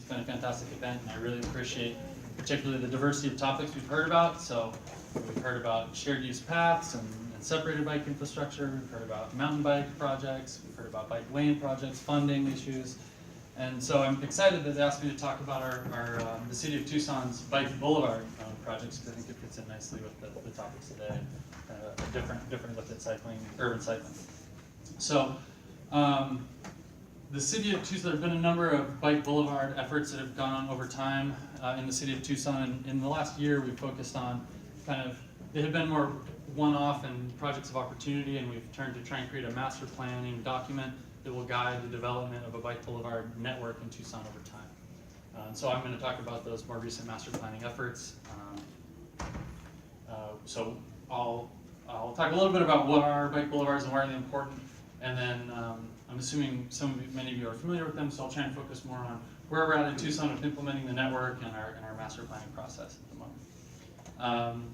been a fantastic event, and I really appreciate particularly the diversity of topics we've heard about. So we've heard about shared use paths and separated bike infrastructure. We've heard about mountain bike projects. We've heard about bike lane projects, funding issues. And so I'm excited that they asked me to talk about the City of Tucson's Bike Boulevard projects, because I think it fits in nicely with the topics today, kind of a different look at cycling, urban cycling. So the City of Tucson, there have been a number of Bike Boulevard efforts that have gone on over time in the City of Tucson. And in the last year, we've focused on they have been more one-off and projects of opportunity, and we've turned to try and create a master planning document that will guide the development of a Bike Boulevard network in Tucson over time. So I'm going to talk about those more recent master planning efforts. So I'll talk a little bit about what are Bike Boulevards and why are they important, and then I'm assuming many of you are familiar with them, so I'll try and focus more on where we're at in Tucson with implementing the network and our master planning process at the moment.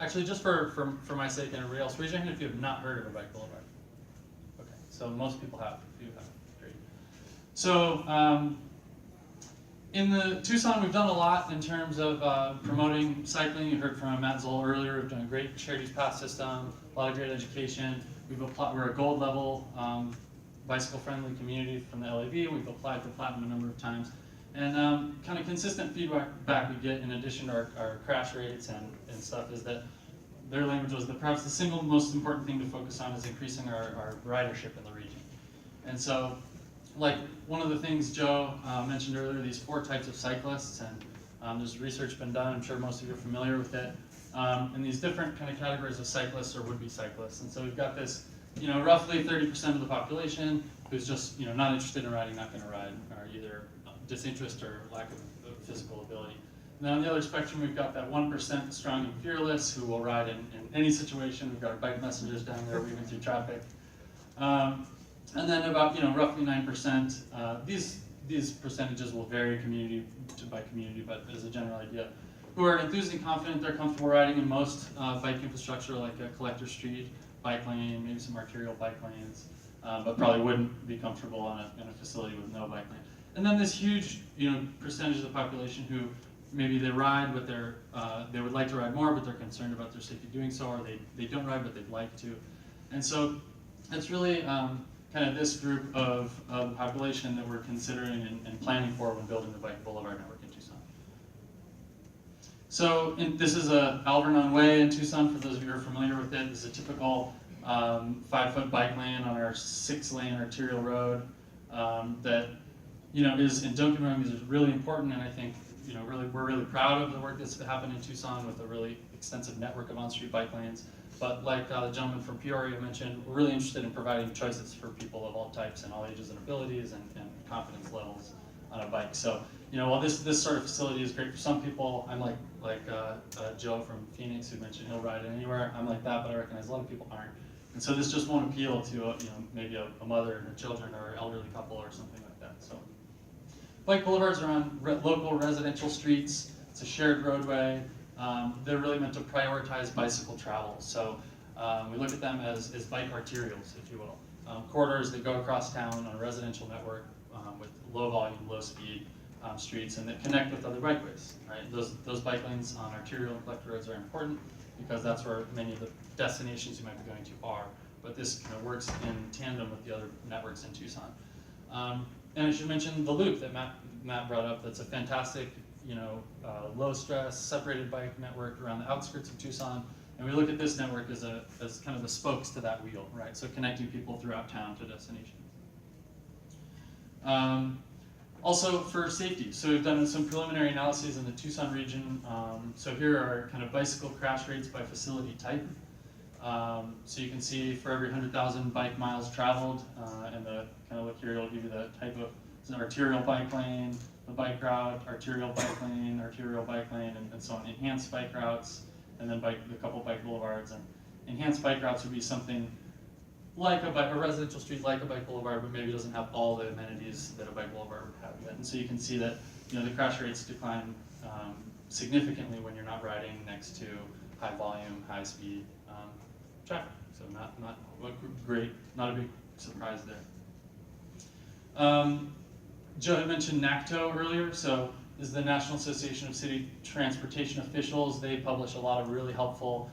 Actually, just for my sake and everybody else, raise your hand if you have not heard of a Bike Boulevard. Okay, so most people have. If you have, great. So in the Tucson, we've done a lot in terms of promoting cycling. You heard from Matt Zoll earlier. We've done a great shared use path system, a lot of great education. We're a gold level bicycle-friendly community from the LAB. We've applied for platinum a number of times. And kind of consistent feedback we get, in addition to our crash rates and stuff, is that their language was that perhaps the single most important thing to focus on is increasing our ridership in the region. And so, like one of the things Joe mentioned earlier, these 4 types of cyclists, and there's research been done, I'm sure most of you are familiar with it, and these different kind of categories of cyclists or would-be cyclists. And so we've got this, roughly 30% of the population who's just, not interested in riding, not going to ride, or either disinterest or lack of physical ability. And then on the other spectrum, we've got that 1% strong and fearless who will ride in any situation. We've got our bike messengers down there weaving through traffic. And then about, roughly 9%, these percentages will vary community by community, but as a general idea, who are enthused and confident they're comfortable riding in most bike infrastructure, like a collector street, bike lane, maybe some arterial bike lanes, but probably wouldn't be comfortable in a facility with no bike lane. And then this huge, percentage of the population who maybe they ride, but they would like to ride more, but they're concerned about their safety doing so, or they don't ride, but they'd like to. And so it's really kind of this group of the population that we're considering and planning for when building the Bike Boulevard network in Tucson. So this is Alvernon Way in Tucson, for those of you who are familiar with it. This is a typical 5-foot bike lane on our 6-lane arterial road that is, and don't get me wrong, these are really important, and I think we're really proud of the work that's happened in Tucson with a really extensive network of on-street bike lanes. But like the gentleman from Peoria mentioned, we're really interested in providing choices for people of all types and all ages and abilities and confidence levels on a bike. So while this sort of facility is great for some people, I'm like Joe from Phoenix who mentioned he'll ride anywhere. I'm like that, but I recognize a lot of people aren't. And so this just won't appeal to maybe a mother and her children or an elderly couple or something like that. So Bike Boulevards are on local residential streets. It's a shared roadway. They're really meant to prioritize bicycle travel. So we look at them as bike arterials, if you will. Corridors that go across town on a residential network with low volume, low speed streets, and that connect with other bikeways. Right? Those bike lanes on arterial and collector roads are important because that's where many of the destinations you might be going to are. But this works in tandem with the other networks in Tucson. And I should mention the loop that Matt brought up. That's a fantastic, low stress, separated bike network around the outskirts of Tucson. And we look at this network as kind of the spokes to that wheel, right? So connecting people throughout town to destinations. Also for safety. So we've done some preliminary analyses in the Tucson region. So here are kind of bicycle crash rates by facility type. So you can see for every 100,000 bike miles traveled, and the kind of look here, it'll give you the type of, it's an arterial bike lane, the bike route, arterial bike lane, and so on. Enhanced bike routes, and then the couple bike boulevards. And enhanced bike routes would be something like a residential street, like a bike boulevard, but maybe doesn't have all the amenities that a bike boulevard would have yet. And so you can see that the crash rates decline significantly when you're not riding next to high volume, high speed traffic. So not a big surprise there. Joe had mentioned NACTO earlier, so this is the National Association of City Transportation Officials. They publish a lot of really helpful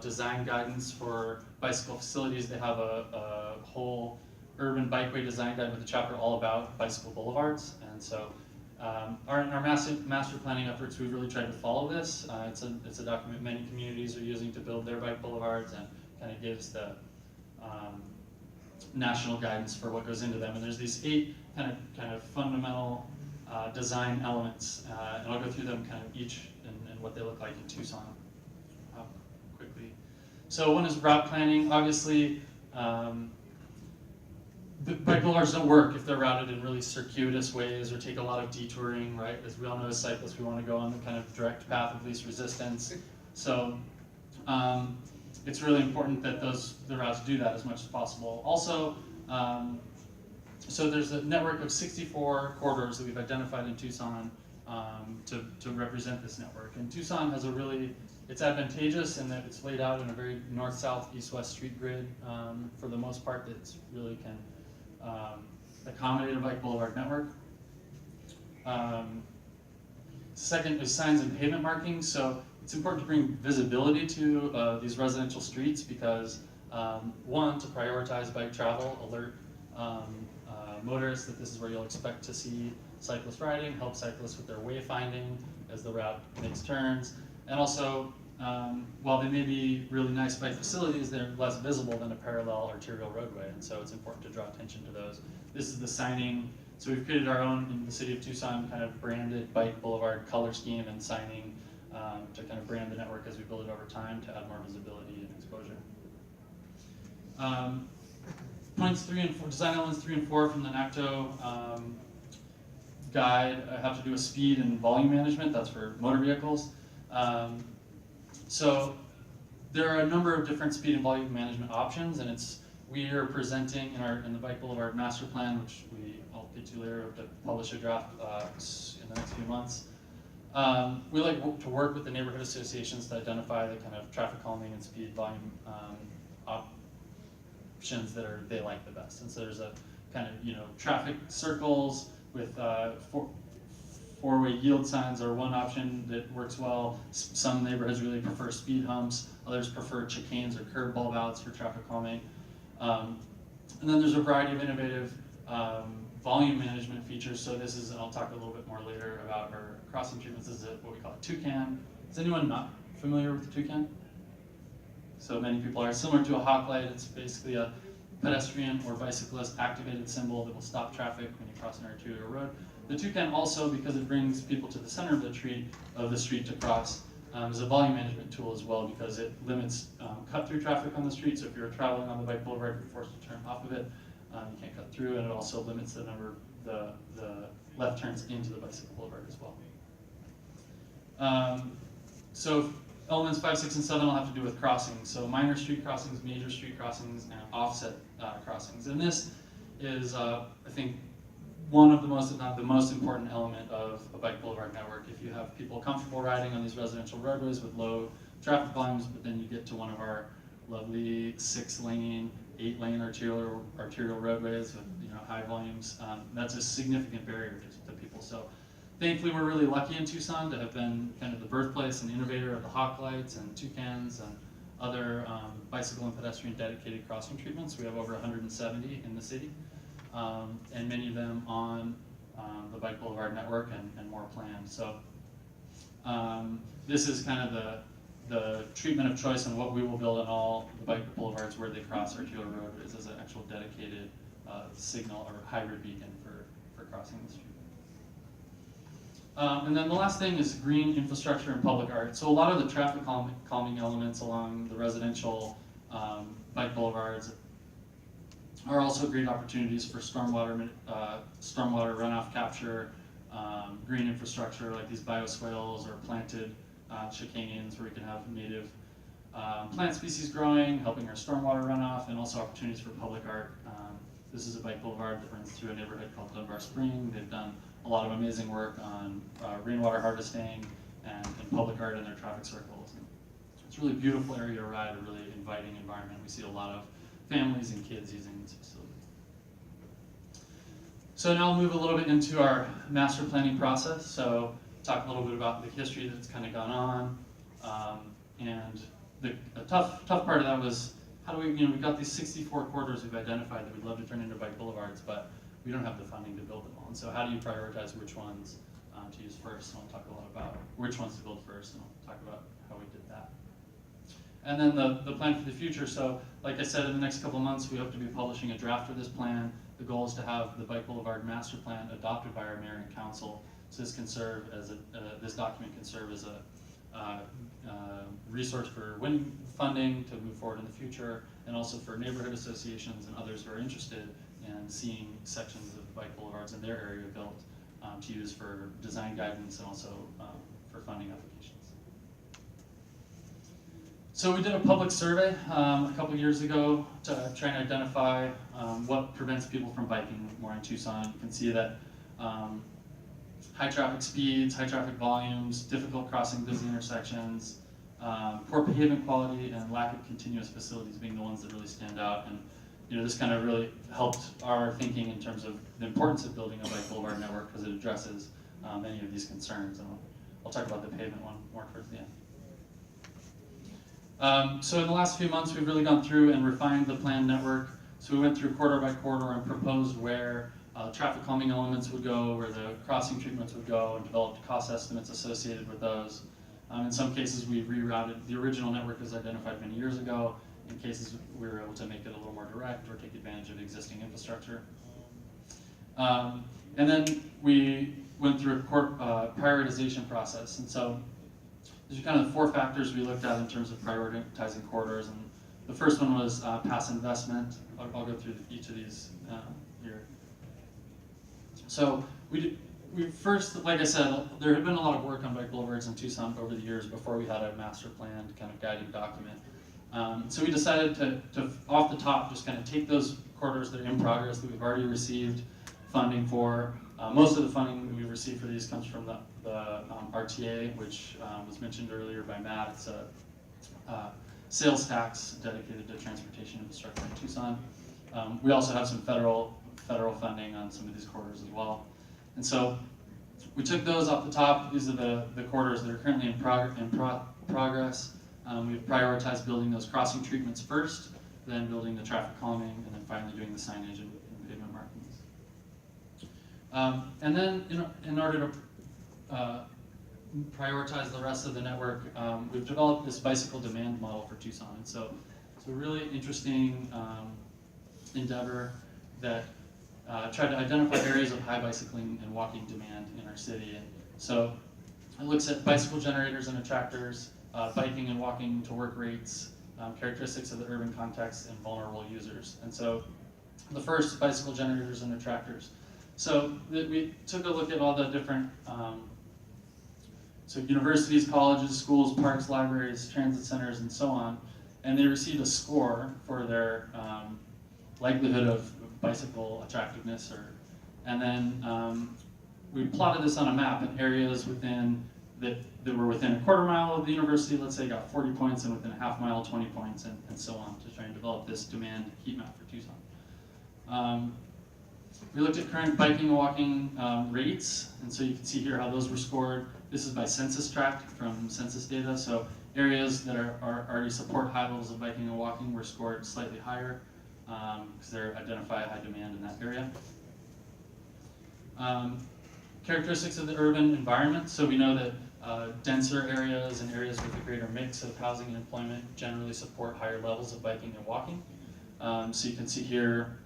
design guidance for bicycle facilities. They have a whole urban bikeway design guide with a chapter all about bicycle boulevards, and so our master planning efforts, we've really tried to follow this. It's a document many communities are using to build their bike boulevards, and kind of gives the national guidance for what goes into them. And there's these 8 kind of fundamental design elements, and I'll go through them kind of each and what they look like in Tucson quickly. So one is route planning. Obviously, the bike boulevards don't work if they're routed in really circuitous ways or take a lot of detouring, right? As we all know as cyclists, we want to go on the kind of direct path of least resistance. So it's really important that the routes do that as much as possible. Also, so there's a network of 64 corridors that we've identified in Tucson to represent this network. And Tucson has it's advantageous in that it's laid out in a very north-south, east-west street grid for the most part that really can accommodate a bike boulevard network. Second is signs and pavement markings. So it's important to bring visibility to these residential streets because, one, to prioritize bike travel, alert motorists that this is where you'll expect to see cyclists riding, help cyclists with their wayfinding as the route makes turns, and also, while they may be really nice bike facilities, they're less visible than a parallel arterial roadway, and so it's important to draw attention to those. This is the signing. So we've created our own, in the city of Tucson, kind of branded bike boulevard color scheme and signing to kind of brand the network as we build it over time to add more visibility and exposure. Points 3 and 4, design elements 3 and 4 from the NACTO guide have to do with speed and volume management. That's for motor vehicles. So there are a number of different speed and volume management options, and we are presenting in the Bike Boulevard Master Plan, which I'll get to later, to publish a draft in the next few months. We like to work with the neighborhood associations to identify the kind of traffic calming and speed volume options that they like the best. And so there's a kind of traffic circles with four-way yield signs are one option that works well. Some neighborhoods really prefer speed humps. Others prefer chicanes or curb bulb outs for traffic calming. And then there's a variety of innovative volume management features. So this is, and I'll talk a little bit more later about our crossing treatments. This is what we call a toucan. Is anyone not familiar with the toucan? So many people are. Similar to a hawk light, it's basically a pedestrian or bicyclist activated symbol that will stop traffic when you cross an arterial road. The toucan also, because it brings people to the center of the street to cross, is a volume management tool as well because it limits cut-through traffic on the street. So if you're traveling on the bike boulevard, you're forced to turn off of it. You can't cut through, and it also limits the number of the left turns into the bicycle boulevard as well. So elements 5, 6, and 7 will have to do with crossings. So minor street crossings, major street crossings, and offset crossings. And this is, I think, one of the most, if not the most important element of a bike boulevard network. If you have people comfortable riding on these residential roadways with low traffic volumes, but then you get to one of our lovely 6-lane, 8-lane arterial roadways with high volumes, that's a significant barrier to people. So thankfully, we're really lucky in Tucson to have been kind of the birthplace and innovator of the hawk lights and toucans and other bicycle and pedestrian dedicated crossing treatments. We have over 170 in the city, and many of them on the Bike Boulevard network and more planned. So this is kind of the treatment of choice and what we will build on all the bike boulevards where they cross arterial roadways as an actual dedicated signal or hybrid beacon for crossing the street. And then the last thing is green infrastructure and public art. So a lot of the traffic calming elements along the residential bike boulevards are also great opportunities for stormwater runoff capture, green infrastructure like these bioswales or planted chicanes where we can have native plant species growing, helping our stormwater runoff, and also opportunities for public art. This is a bike boulevard that runs through a neighborhood called Dunbar Spring. They've done a lot of amazing work on rainwater harvesting and public art in their traffic circles. And it's a really beautiful area to ride, a really inviting environment. We see a lot of families and kids using these facilities. So now I'll move a little bit into our master planning process. So talk a little bit about the history that's kind of gone on. And the tough part of that was, how do we, we've got these 64 corridors we've identified that we'd love to turn into bike boulevards, but we don't have the funding to build them all. And so how do you prioritize which ones to use first? And I'll talk a lot about which ones to build first, and I'll talk about how we did that. And then the plan for the future. So like I said, in the next couple of months, we hope to be publishing a draft of this plan. The goal is to have the Bike Boulevard Master Plan adopted by our mayor and council. So this can serve as this document can serve as a resource for winning funding to move forward in the future, and also for neighborhood associations and others who are interested in seeing sections of bike boulevards in their area built to use for design guidance and also for funding applications. So we did a public survey a couple years ago to try and identify what prevents people from biking more in Tucson. You can see that high traffic speeds, high traffic volumes, difficult crossing busy intersections, poor pavement quality, and lack of continuous facilities being the ones that really stand out. And this kind of really helped our thinking in terms of the importance of building a bike boulevard network, because it addresses many of these concerns. And I'll talk about the pavement one more towards the end. So in the last few months, we've really gone through and refined the planned network. So we went through corridor by corridor and proposed where traffic calming elements would go, where the crossing treatments would go, and developed cost estimates associated with those. In some cases, we rerouted the original network as identified many years ago. In cases, we were able to make it a little more direct or take advantage of existing infrastructure. And then we went through a prioritization process. And so these are kind of the four factors we looked at in terms of prioritizing corridors. And the first one was past investment. I'll go through each of these here. So we first, like I said, there had been a lot of work on bike boulevards in Tucson over the years before we had a master plan kind of guiding document. So we decided to, off the top, just kind of take those corridors that are in progress that we've already received funding for. Most of the funding that we've received for these comes from the RTA, which was mentioned earlier by Matt. It's a sales tax dedicated to transportation infrastructure in Tucson. We also have some federal funding on some of these corridors as well. And so we took those off the top. These are the corridors that are currently in progress. We've prioritized building those crossing treatments first, then building the traffic calming, and then finally doing the signage and pavement markings. And then in order to prioritize the rest of the network, we've developed this bicycle demand model for Tucson. And so it's a really interesting endeavor that tried to identify areas of high bicycling and walking demand in our city. And so it looks at bicycle generators and attractors, biking and walking to work rates, characteristics of the urban context, and vulnerable users. And so the first, bicycle generators and attractors. So we took a look at all the different so universities, colleges, schools, parks, libraries, transit centers, and so on, and they received a score for their likelihood of bicycle attractiveness. And then we plotted this on a map, and areas within that were within a quarter mile of the university, let's say, got 40 points, and within a half mile, 20 points, and so on, to try and develop this demand heat map for Tucson. We looked at current biking and walking rates, and so you can see here how those were scored. This is by census tract from census data, so areas that already support high levels of biking and walking were scored slightly higher, because they identify high demand in that area. Characteristics of the urban environment, so we know that denser areas and areas with a greater mix of housing and employment generally support higher levels of biking and walking. So you can see here,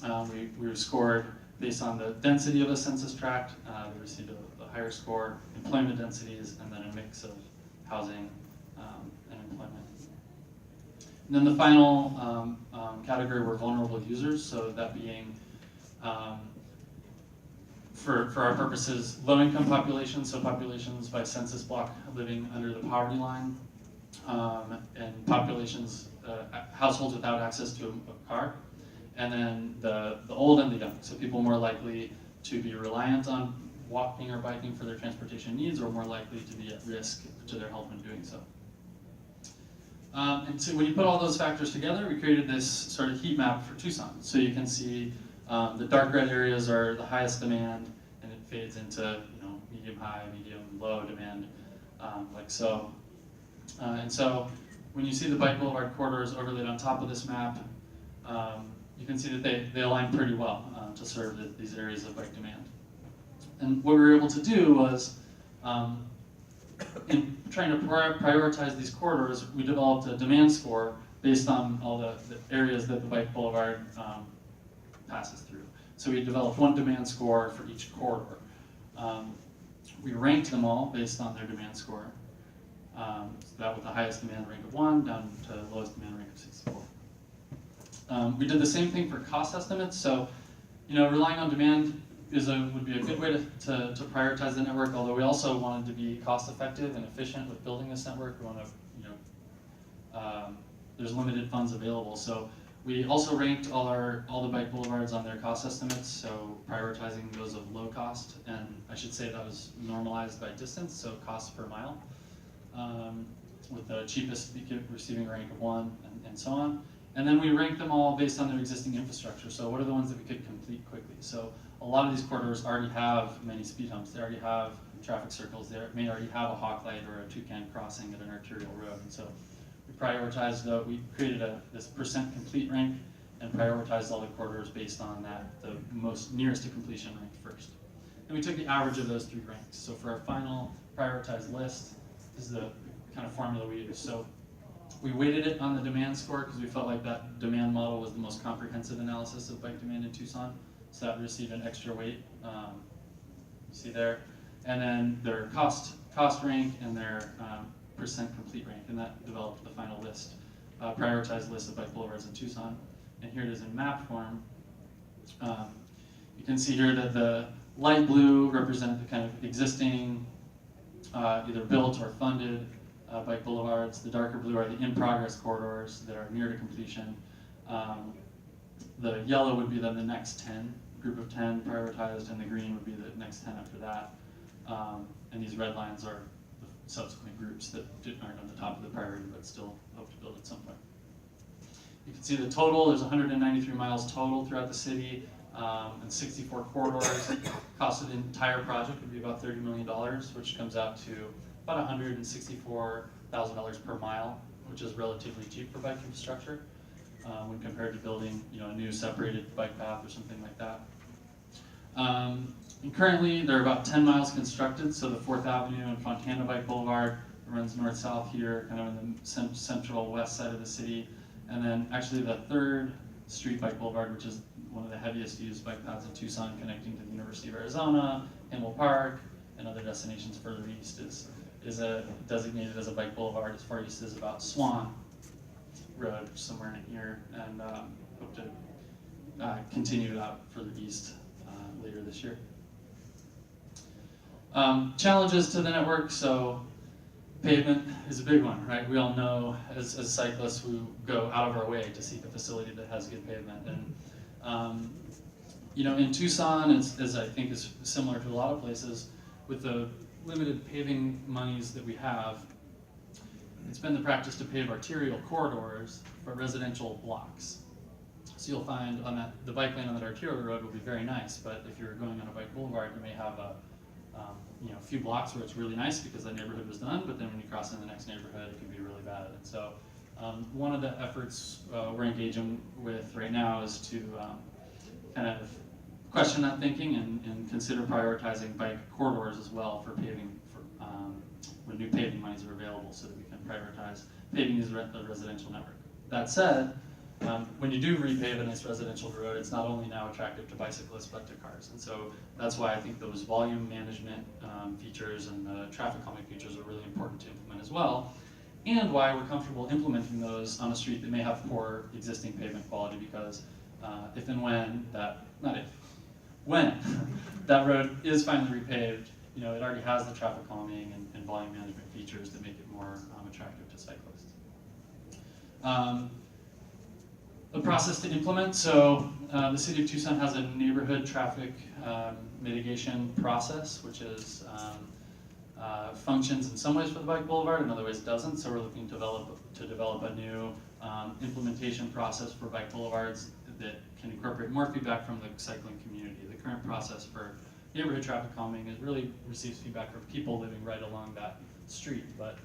we were scored based on the density of the census tract. We received a higher score, employment densities, and then a mix of housing and employment. And then the final category were vulnerable users, so that being, for our purposes, low-income populations, so populations by census block living under the poverty line, and populations, households without access to a car, and then the old and the young, so people more likely to be reliant on walking or biking for their transportation needs, or more likely to be at risk to their health when doing so. And so when you put all those factors together, we created this sort of heat map for Tucson. So you can see The dark red areas are the highest demand, and it fades into medium high, medium low demand, like so. And so when you see the bike boulevard corridors overlaid on top of this map, you can see that they align pretty well to serve these areas of bike demand. And what we were able to do was, in trying to prioritize these corridors, we developed a demand score based on all the areas that the bike boulevard passes through. So we developed one demand score for each corridor. We ranked them all based on their demand score. So that with the highest demand rank of 1 down to the lowest demand rank of 64. We did the same thing for cost estimates. So, relying on demand would be a good way to prioritize the network. Although we also wanted to be cost effective and efficient with building this network. We want to, there's limited funds available. So we also ranked all the bike boulevards on their cost estimates. So prioritizing those of low cost, and I should say that was normalized by distance, so cost per mile. With the cheapest receiving rank of 1, and so on. And then we ranked them all based on their existing infrastructure. So what are the ones that we could complete quickly? So a lot of these corridors already have many speed humps. They already have traffic circles. They may already have a hawk light or a toucan crossing at an arterial road. And so we prioritized, we created this percent complete rank and prioritized all the corridors based on that, the most nearest to completion rank first. And we took the average of those 3 ranks. So for our final prioritized list, this is the kind of formula we used. So we weighted it on the demand score because we felt like that demand model was the most comprehensive analysis of bike demand in Tucson. So that received an extra weight, you see there. And then their cost rank and their percent complete rank, and that developed the final list, prioritized list of bike boulevards in Tucson. And here it is in map form. You can see here that the light blue represent the kind of existing either built or funded bike boulevards. The darker blue are the in-progress corridors that are near to completion. The yellow would be then the next 10, group of 10 prioritized, and the green would be the next 10 after that. And these red lines are the subsequent groups that aren't on the top of the priority but still hope to build at some point. You can see the total, there's 193 miles total throughout the city, and 64 corridors. Cost of the entire project would be about $30 million, which comes out to about $164,000 per mile, which is relatively cheap for bike infrastructure when compared to building a new separated bike path or something like that. And currently, there are about 10 miles constructed, so the 4th Avenue and Fontana Bike Boulevard runs north-south here, kind of in the central west side of the city. And then actually the 3rd Street Bike Boulevard, which is one of the heaviest used bike paths in Tucson, connecting to the University of Arizona, Himmel Park, and other destinations further east, is designated as a bike boulevard. As far east as about Swan Road, somewhere in here, and hope to continue it out further east later this year. Challenges to the network. So pavement is a big one, right? We all know as cyclists we go out of our way to seek a facility that has good pavement. And in Tucson, as I think is similar to a lot of places, with the limited paving monies that we have, it's been the practice to pave arterial corridors for residential blocks. So you'll find the bike lane on that arterial road will be very nice, but if you're going on a bike boulevard, you may have a few blocks where it's really nice because the neighborhood was done, but then when you cross in the next neighborhood, it can be really bad. And so one of the efforts we're engaging with right now is to kind of question that thinking and consider prioritizing bike corridors as well for paving, when new paving monies are available, so that we can prioritize paving as a residential network. That said, when you do repave a nice residential road, it's not only now attractive to bicyclists but to cars. And so that's why I think those volume management features and the traffic calming features are really important to implement as well, and why we're comfortable implementing those on a street that may have poor existing pavement quality, because if and when that, not if, when that road is finally repaved, it already has the traffic calming and volume management features that make it more attractive to cyclists. The process to implement. So the City of Tucson has a neighborhood traffic mitigation process, which is functions in some ways for the bike boulevard, in other ways doesn't. So we're looking to develop a new implementation process for bike boulevards that can incorporate more feedback from the cycling community. The current process for neighborhood traffic calming really receives feedback from people living right along that street. But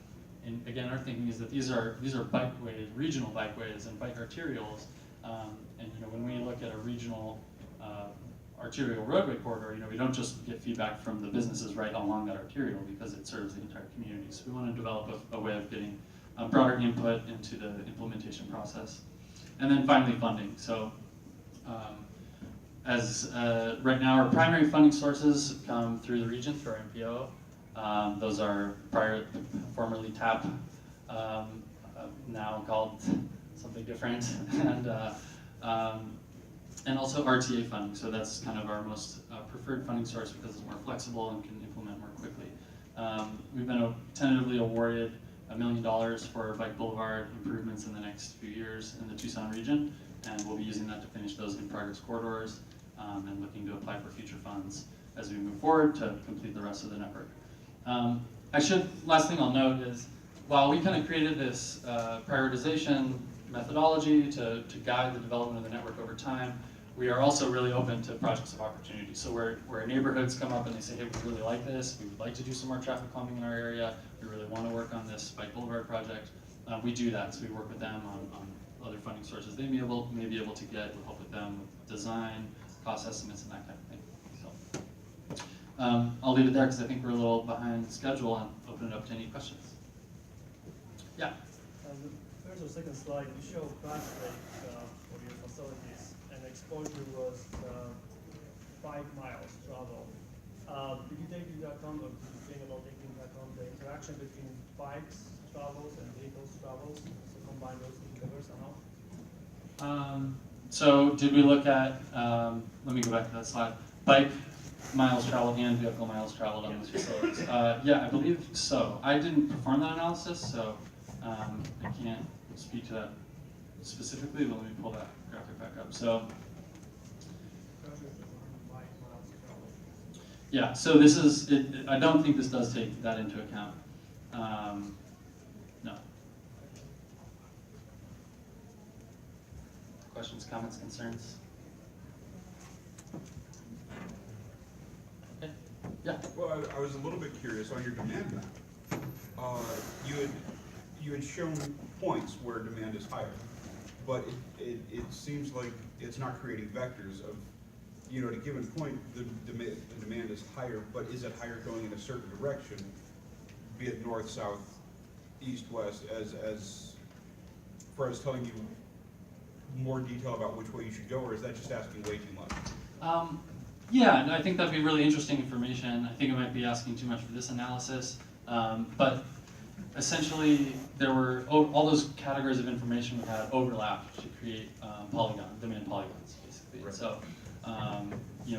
again, our thinking is that these are bikeways, regional bikeways, and bike arterials. And when we look at a regional arterial roadway corridor, we don't just get feedback from the businesses right along that arterial because it serves the entire community. So we want to develop a way of getting broader input into the implementation process. And then finally, funding. So right now, our primary funding sources come through the region, through our MPO. Those are formerly TAP, now called something different, and also RTA funding. So that's kind of our most preferred funding source because it's more flexible and can implement more quickly. We've been tentatively awarded $1 million for bike boulevard improvements in the next few years in the Tucson region, and we'll be using that to finish those in-progress corridors and looking to apply for future funds as we move forward to complete the rest of the network. Last thing I'll note is, while we kind of created this prioritization methodology to guide the development of the network over time, we are also really open to projects of opportunity. So where neighborhoods come up and they say, hey, we really like this, we would like to do some more traffic calming in our area, we really want to work on this bike boulevard project, we do that. So we work with them on other funding sources they may be able to get. We'll help with them with design, cost estimates, and that kind of thing. So I'll leave it there because I think we're a little behind schedule and open it up to any questions. Yeah? The first or second slide, you show crash rate for your facilities, and exposure was 5 miles travel. Did you take into account, or did you think about taking into account the interaction between bikes travels and vehicles travels, so combine those two together somehow? So did we look at, let me go back to that slide, bike miles traveled and vehicle miles traveled on these facilities? Yeah, I believe so. I didn't perform that analysis, so I can't speak to that specifically, but let me pull that graphic back up. So, yeah, so this is, I don't think this does take that into account. No. Questions, comments, concerns? Okay. Yeah. Well, I was a little bit curious on your demand map. You had shown points where demand is higher, but it seems like it's not creating vectors of, at a given point, the demand is higher, but is it higher going in a certain direction, be it north, south, east, west, as far as telling you more detail about which way you should go, or is that just asking way too much? Yeah, I think that'd be really interesting information. I think it might be asking too much for this analysis, but essentially there were all those categories of information we had overlapped to create demand polygons, basically. Right. So,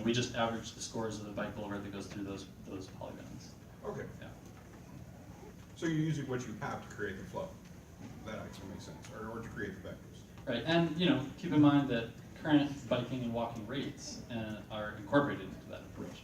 we just averaged the scores of the bike boulevard that goes through those polygons. Okay. Yeah. So you're using what you have to create the flow. That actually makes sense, or to create the vectors. Right, and keep in mind that current biking and walking rates are incorporated into that approach.